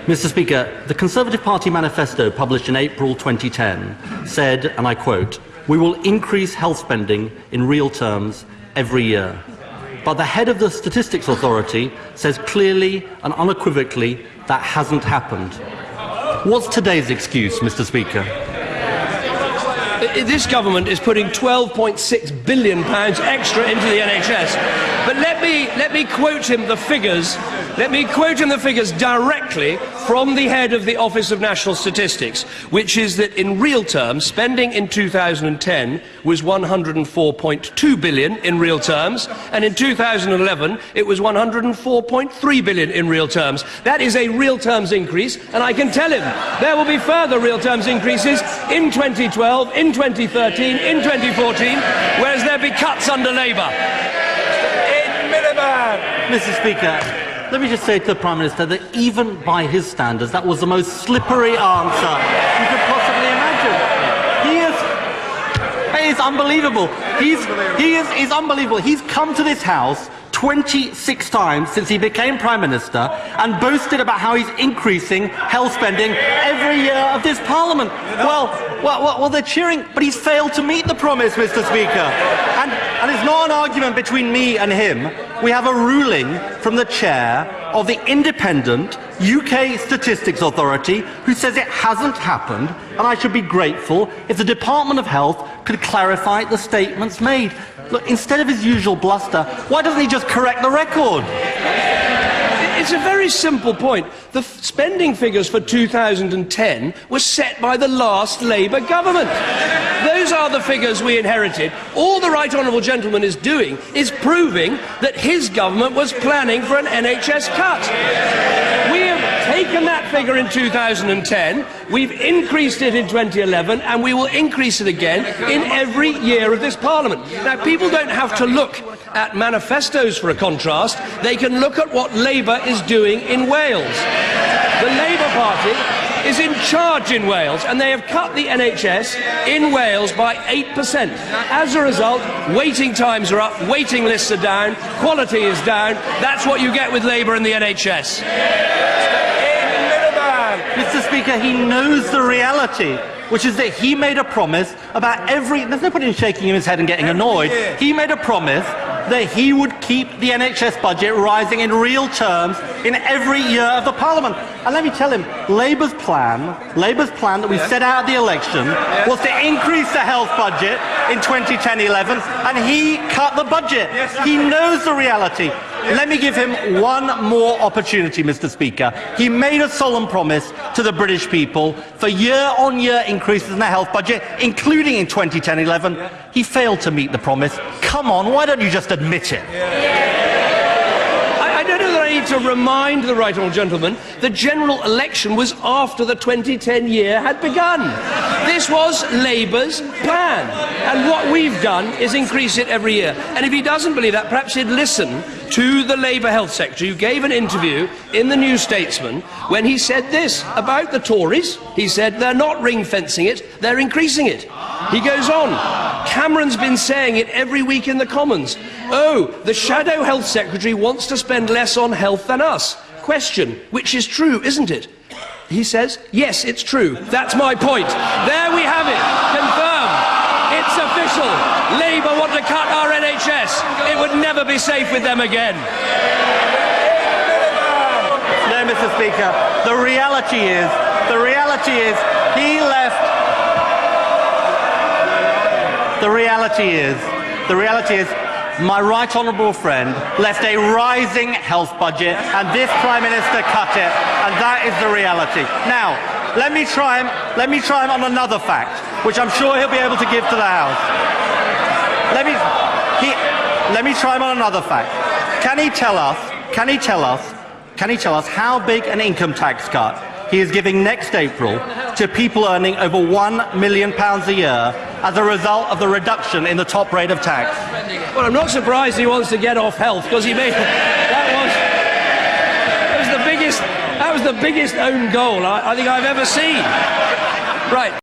Mr. Speaker, the Conservative Party manifesto published in April 2010 said, and I quote, "We will increase health spending in real terms every year." But the head of the Statistics Authority says clearly and unequivocally that hasn't happened. What's today's excuse, Mr. Speaker? This government is putting £12.6 billion extra into the NHS. But let me quote him the figures. Let me quote him the figures directly from the head of the Office of National Statistics, which is that in real terms, spending in 2010 was £104.2 billion in real terms, and in 2011 it was £104.3 billion in real terms. That is a real terms increase, and I can tell him there will be further real terms increases in 2012, in 2013, in 2014, whereas there'll be cuts under Labour. Mr. Speaker, let me just say to the Prime Minister that even by his standards, that was the most slippery answer you could possibly imagine. He is unbelievable. He's unbelievable. He's come to this House 26 times since he became Prime Minister and boasted about how he's increasing health spending every year of this Parliament. Well, they're cheering, but he's failed to meet the promise, Mr. Speaker. And it's not an argument between me and him. We have a ruling from the chair of the independent UK Statistics Authority who says it hasn't happened, and I should be grateful if the Department of Health could clarify the statements made. Look, instead of his usual bluster, why doesn't he just correct the record? It's a very simple point. The spending figures for 2010 were set by the last Labour government. Those are the figures we inherited. All the Right Honourable Gentleman is doing is proving that his government was planning for an NHS cut. We have taken that figure in 2010, we've increased it in 2011, and we will increase it again in every year of this Parliament. Now, people don't have to look at manifestos for a contrast. They can look at what Labour is doing in Wales. The Labour Party is in charge in Wales, and they have cut the NHS in Wales by 8%. As a result, waiting times are up, waiting lists are down, quality is down. That's what you get with Labour and the NHS. Mr. Speaker, he knows the reality, which is that he made a promise about there's no point in shaking his head and getting annoyed. He made a promise that he would keep the NHS budget rising in real terms in every year of the Parliament. And let me tell him, Labour's plan that we set out at the election was to increase the health budget in 2010-11, and he cut the budget. He knows the reality. Let me give him one more opportunity, Mr. Speaker. He made a solemn promise to the British people for year-on-year increases in the health budget, including in 2010-11. He failed to meet the promise. Come on, why don't you just admit it? I don't know that I need to remind the Right Honourable Gentleman the general election was after the 2010 year had begun. This was Labour's plan, and what we've done is increase it every year. And if he doesn't believe that, perhaps he'd listen to the Labour Health Secretary, who gave an interview in the New Statesman when he said this about the Tories. He said they're not ring-fencing it, they're increasing it. He goes on, Cameron's been saying it every week in the Commons. Oh, the Shadow Health Secretary wants to spend less on health than us. Question, which is true, isn't it? He says, yes, it's true. That's my point. There we have it, confirmed. It's official. Labour want to cut our NHS. It would never be safe with them again. No, Mr. Speaker. The reality is, he left. The reality is, my right honourable friend left a rising health budget, and this Prime Minister cut it, and that is the reality. Now, let me try him on another fact, which I'm sure he'll be able to give to the House. Let me try him on another fact. Can he tell us how big an income tax cut he is giving next April to people earning over £1 million a year as a result of the reduction in the top rate of tax? Well, I'm not surprised he wants to get off health, because he made that was the biggest own goal I think I've ever seen. Right.